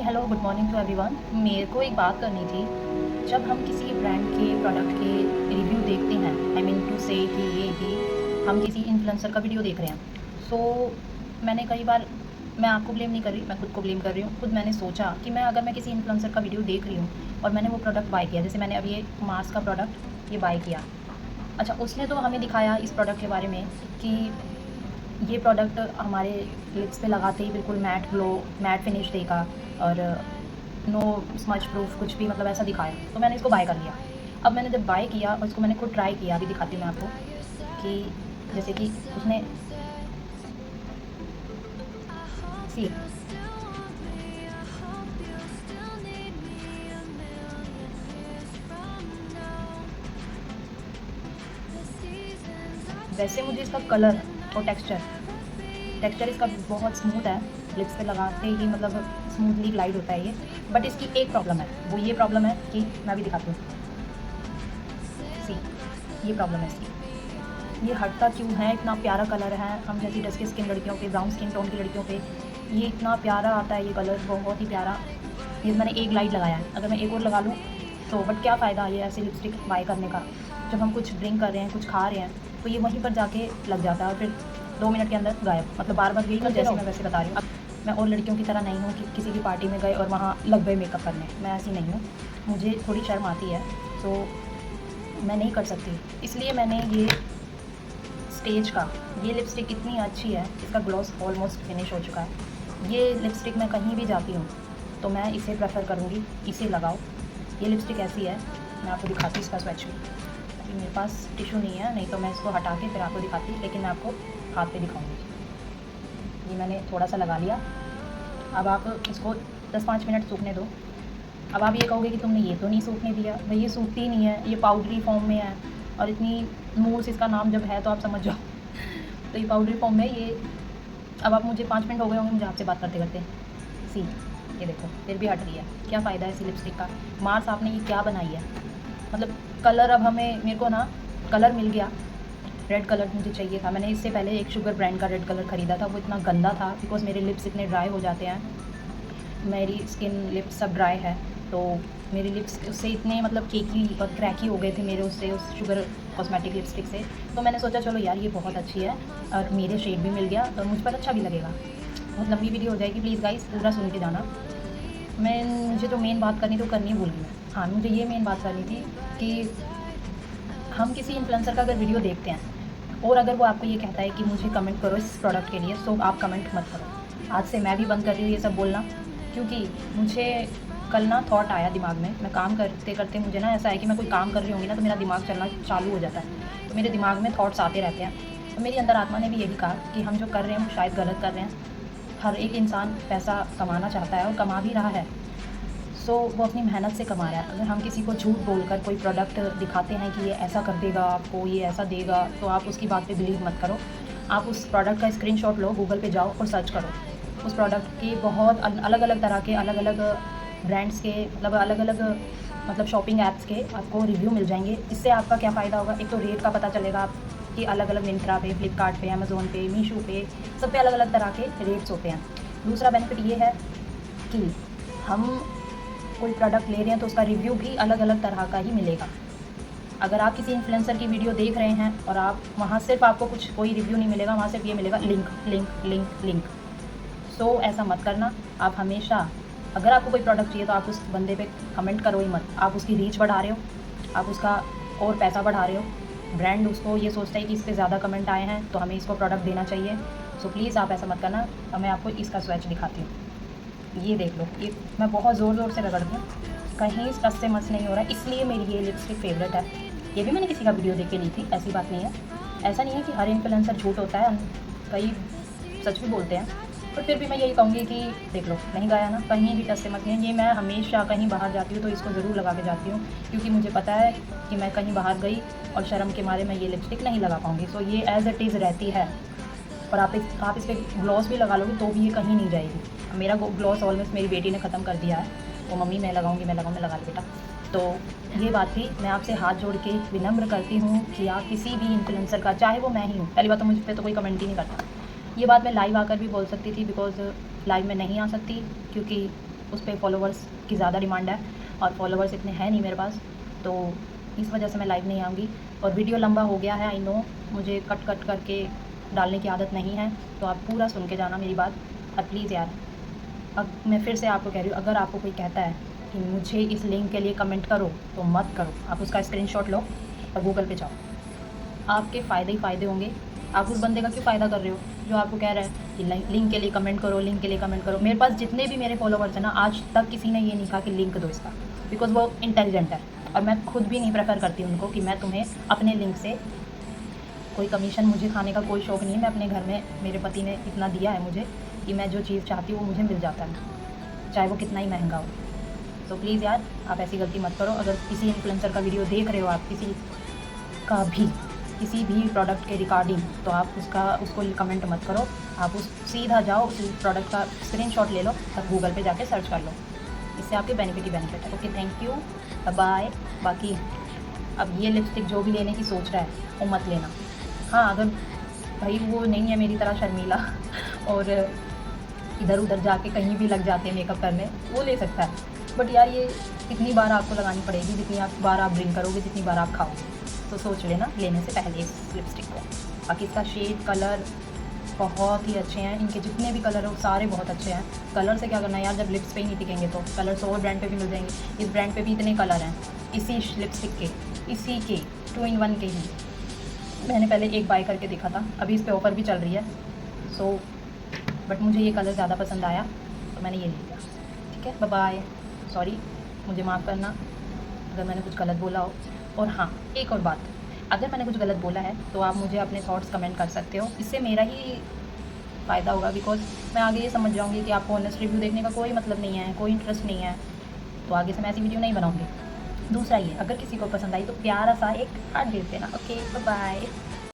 Hello, good morning to everyone. मेरे को एक बात करनी थी। जब हम किसी ब्रांड के प्रोडक्ट के रिव्यू देखते हैं, आई मीन टू से कि हम किसी इन्फ्लुएंसर का वीडियो देख रहे हैं, सो मैंने कई बार, मैं आपको ब्लेम नहीं कर रही, मैं खुद को ब्लेम कर रही हूँ। खुद मैंने सोचा कि अगर मैं किसी इन्फ्लुएंसर का वीडियो देख रही हूँ और मैंने वो प्रोडक्ट बाय किया, जैसे मैंने अभी ये मार्स का प्रोडक्ट ये बाय किया। अच्छा, उसने तो हमें दिखाया इस प्रोडक्ट के बारे में कि ये प्रोडक्ट हमारे लिप्स पे लगाते ही बिल्कुल मैट ग्लो, मैट फिनिश देगा और नो स्मच प्रूफ, कुछ भी मतलब ऐसा दिखाया। तो मैंने इसको बाय कर लिया। अब मैंने जब बाय किया और इसको मैंने खुद ट्राई किया, अभी दिखाती हूँ मैं आपको कि जैसे कि उसने सी वैसे मुझे इसका कलर और टेक्सचर इसका बहुत स्मूथ है। लिप्स पे लगाते ही मतलब स्मूथली ग्लाइड होता है ये। बट इसकी एक प्रॉब्लम है, वो ये प्रॉब्लम है कि मैं अभी दिखाती हूँ। सी, ये प्रॉब्लम है इसकी। ये हटता क्यों है? इतना प्यारा कलर है, हम जैसी डस्की स्किन लड़कियों पे, ब्राउन स्किन टोन की लड़कियों पे ये इतना प्यारा आता है, ये कलर बहुत ही प्यारा। ये मैंने एक लाइट लगाया है, अगर मैं एक और लगा लूँ तो बट क्या फ़ायदा ये ऐसी लिपस्टिक बाय करने का। जब हम कुछ ड्रिंक कर रहे हैं, कुछ खा रहे हैं, तो ये वहीं पर जाके लग जाता है और फिर 2 मिनट के अंदर गायब। मतलब बार बार यही करते रहो। मैं वैसे बता रही हूँ, अब मैं और लड़कियों की तरह नहीं हूँ कि किसी की पार्टी में गए और वहाँ लग गए मेकअप करने। मैं ऐसी नहीं हूँ, मुझे थोड़ी शर्म आती है, तो मैं नहीं कर सकती। इसलिए मैंने ये स्टेज का, ये लिपस्टिक इतनी अच्छी है, इसका ग्लॉस ऑलमोस्ट फिनिश हो चुका है। ये लिपस्टिक मैं कहीं भी जाती हूँ तो मैं इसे प्रेफर करूँगी, इसे लगाओ। ये लिपस्टिक ऐसी है, मैं आपको दिखाती हूँ इसका स्वैच भी। अभी मेरे पास टिशू नहीं है, नहीं तो मैं इसको हटा के फिर आपको दिखाती, लेकिन मैं आपको हाथ पे दिखाऊंगी। ये मैंने थोड़ा सा लगा लिया। अब आप इसको 10-5 मिनट सूखने दो। अब आप ये कहोगे कि तुमने ये तो नहीं सूखने दिया। भाई ये सूखती ही नहीं है, ये पाउडरी फॉर्म में है और इतनी मूस इसका नाम जब है तो आप समझ जाओ। तो ये पाउडरी फॉर्म में ये। अब आप मुझे 5 मिनट हो गए होंगे मुझे आपसे बात करते करते। सी, ये देखो फिर भी हट रही है। क्या फ़ायदा है इसी लिपस्टिक का? मार्स आपने ये क्या बनाई है? मतलब कलर, अब हमें, मेरे को ना कलर मिल गया, रेड कलर मुझे चाहिए था। मैंने इससे पहले एक शुगर ब्रांड का रेड कलर ख़रीदा था, वो इतना गंदा था बिकॉज मेरे लिप्स इतने ड्राई हो जाते हैं, मेरी स्किन लिप्स सब ड्राई है, तो मेरे लिप्स उससे इतने मतलब केकी और क्रैकी हो गए थे मेरे उससे, उस शुगर कॉस्मेटिक लिपस्टिक से। तो मैंने सोचा चलो यार ये बहुत अच्छी है और मेरे शेड भी मिल गया और मुझ पर अच्छा भी लगेगा। बहुत लंबी वीडियो हो जाएगी, प्लीज़ गाइस पूरा सुन के जाना। मुझे जो मेन बात करनी थी वो करनी भूल गई मैं। हाँ, मुझे ये मेन बात करनी थी कि हम किसी इन्फ्लुएंसर का अगर वीडियो देखते हैं और अगर वो आपको ये कहता है कि मुझे कमेंट करो इस प्रोडक्ट के लिए, तो आप कमेंट मत करो। आज से मैं भी बंद कर रही हूँ ये सब बोलना, क्योंकि मुझे कल ना थॉट आया दिमाग में। मैं काम करते करते मुझे ना ऐसा है कि मैं कोई काम कर रही होंगी ना तो मेरा दिमाग चलना चालू हो जाता है, तो मेरे दिमाग में थॉट्स आते रहते हैं। तो मेरी अंदर आत्मा ने भी यही कहा कि हम जो कर रहे हैं वो शायद गलत कर रहे हैं। हर एक इंसान पैसा कमाना चाहता है और कमा भी रहा है, सो वो अपनी मेहनत से कमा रहा है। अगर हम किसी को झूठ बोलकर कोई प्रोडक्ट दिखाते हैं कि ये ऐसा कर देगा आपको, ये ऐसा देगा, तो आप उसकी बात पे बिलीव मत करो। आप उस प्रोडक्ट का स्क्रीनशॉट लो, गूगल पे जाओ और सर्च करो। उस प्रोडक्ट के बहुत अलग अलग तरह के, अलग अलग ब्रांड्स के, मतलब अलग अलग मतलब शॉपिंग ऐप्स के आपको रिव्यू मिल जाएंगे। इससे आपका क्या फ़ायदा होगा? एक तो रेट का पता चलेगा आप कि अलग अलग मिंत्रा पे, फ्लिपकार्ट पे, अमेज़ोन पे, मीशो पे, सब पे अलग अलग तरह के रेट्स होते हैं। दूसरा बेनिफिट ये है कि हम कोई प्रोडक्ट ले रहे हैं तो उसका रिव्यू भी अलग अलग तरह का ही मिलेगा। अगर आप किसी इन्फ्लुएंसर की वीडियो देख रहे हैं और आप वहाँ सिर्फ आपको कुछ कोई रिव्यू नहीं मिलेगा, वहाँ सिर्फ ये मिलेगा लिंक लिंक लिंक लिंक। सो ऐसा मत करना। आप हमेशा, अगर आपको कोई प्रोडक्ट चाहिए तो आप उस बंदे पे कमेंट करो ही मत। आप उसकी रीच बढ़ा रहे हो, आप उसका और पैसा बढ़ा रहे हो। ब्रांड उसको ये सोचता है कि इस पर ज़्यादा कमेंट आए हैं तो हमें इसको प्रोडक्ट देना चाहिए। सो प्लीज़ आप ऐसा मत करना। अब मैं आपको इसका स्वैच दिखाती हूँ। ये देख लो, ये मैं बहुत ज़ोर ज़ोर से रगड़ दूँ, कहीं टस से मस नहीं हो रहा है, इसलिए मेरी ये लिपस्टिक फेवरेट है। ये भी मैंने किसी का वीडियो देख के ली थी, ऐसी बात नहीं है। ऐसा नहीं है कि हर इन्फ्लुएंसर झूठ होता है, कई सच भी बोलते हैं। पर फिर भी मैं यही कहूँगी कि देख लो, नहीं गया ना, कहीं भी टस से मस नहीं है। ये मैं हमेशा कहीं बाहर जाती हूँ तो इसको ज़रूर लगा के जाती हूँ, क्योंकि मुझे पता है कि मैं कहीं बाहर गई और शर्म के मारे मैं ये लिपस्टिक नहीं लगा पाऊँगी। सो ये एज़ इट इज़ रहती है। और आप इस पर ग्लॉस भी लगा लोगे तो भी ये कहीं नहीं जाएगी। मेरा ग्लॉस ऑलमोस्ट मेरी बेटी ने ख़त्म कर दिया है, तो मम्मी मैं लगाऊंगी, मैं लगाऊँ, मैं लगा ली बेटा। तो ये बात थी, मैं आपसे हाथ जोड़ के विनम्र करती हूँ कि आप किसी भी इन्फ्लुएंसर का, चाहे वो मैं ही हूँ, पहली बात तो मुझ पर तो कोई कमेंट ही नहीं करता। ये बात मैं लाइव आकर भी बोल सकती थी, बिकॉज लाइव में नहीं आ सकती क्योंकि उस पर फॉलोवर्स की ज़्यादा डिमांड है और फॉलोवर्स इतने हैं नहीं मेरे पास, तो इस वजह से मैं लाइव नहीं आऊँगी। और वीडियो लंबा हो गया है, आई नो, मुझे कट कट करके डालने की आदत नहीं है, तो आप पूरा सुन के जाना मेरी बात। और प्लीज़ यार, अब मैं फिर से आपको कह रही हूँ, अगर आपको कोई कहता है कि मुझे इस लिंक के लिए कमेंट करो, तो मत करो। आप उसका स्क्रीनशॉट लो और गूगल पे जाओ, आपके फ़ायदे ही फ़ायदे होंगे। आप उस बंदे का क्यों फ़ायदा कर रहे हो जो आपको कह रहा है कि लिंक के लिए कमेंट करो, लिंक के लिए कमेंट करो। मेरे पास जितने भी मेरे फॉलोवर्स हैं ना, आज तक किसी ने ये नहीं कहा कि लिंक दो इसका, बिकॉज़ वो इंटेलिजेंट है और मैं खुद भी नहीं प्रेफर करती उनको कि मैं तुम्हें अपने लिंक से कोई कमीशन, मुझे खाने का कोई शौक़ नहीं है। मैं अपने घर में, मेरे पति ने इतना दिया है मुझे कि मैं जो चीज़ चाहती हूँ वो मुझे मिल जाता है, चाहे वो कितना ही महंगा हो। तो प्लीज़ यार, आप ऐसी गलती मत करो। अगर किसी इन्फ्लुएंसर का वीडियो देख रहे हो आप, किसी भी प्रोडक्ट के रिगार्डिंग, तो आप उसको कमेंट मत करो। आप सीधा जाओ, उस प्रोडक्ट का स्क्रीनशॉट ले लो और गूगल पे जाके सर्च कर लो। इससे आपके बेनिफिट ही बेनिफिट है। Okay, thank you, bye. बाकी अब ये लिपस्टिक जो भी लेने की सोच रहा है वो मत लेना। हाँ, अगर भाई वो नहीं है मेरी तरह शर्मीला और इधर उधर जाके कहीं भी लग जाते हैं मेकअप करने, वो ले सकता है। बट यार, ये कितनी बार आपको लगानी पड़ेगी, जितनी बार आप ड्रिंक करोगे, जितनी बार आप खाओगे। तो सोच लेना लेने से पहले इस लिपस्टिक को। बाकी इसका शेड, कलर बहुत ही अच्छे हैं। इनके जितने भी कलर हैं वो सारे बहुत अच्छे हैं। कलर से क्या करना है यार, जब लिप्स पे ही नहीं टिकेंगे तो कलर्स और ब्रांड पे भी मिल जाएंगे। इस ब्रांड पे भी इतने कलर हैं, इसी लिपस्टिक के, इसी के 2 in 1 के ही। मैंने पहले एक बाय करके देखा था, अभी इस पे ऑफ़र भी चल रही है। सो बट मुझे ये कलर ज़्यादा पसंद आया तो मैंने ये ले लिया। ठीक है, बाय बाय। सॉरी, मुझे माफ़ करना अगर मैंने कुछ गलत बोला हो। और हाँ, एक और बात, अगर मैंने कुछ गलत बोला है तो आप मुझे अपने थॉट्स कमेंट कर सकते हो। इससे मेरा ही फ़ायदा होगा, बिकॉज़ मैं आगे ये समझ जाऊँगी कि आपको ऑनेस्ट रिव्यू देखने का कोई मतलब नहीं है, कोई इंटरेस्ट नहीं है, तो आगे से मैं ऐसी वीडियो नहीं बनाऊँगी। दूसरा ये, अगर किसी को पसंद आई तो प्यारा सा एक हार्ट भेज देना। Okay, bye bye.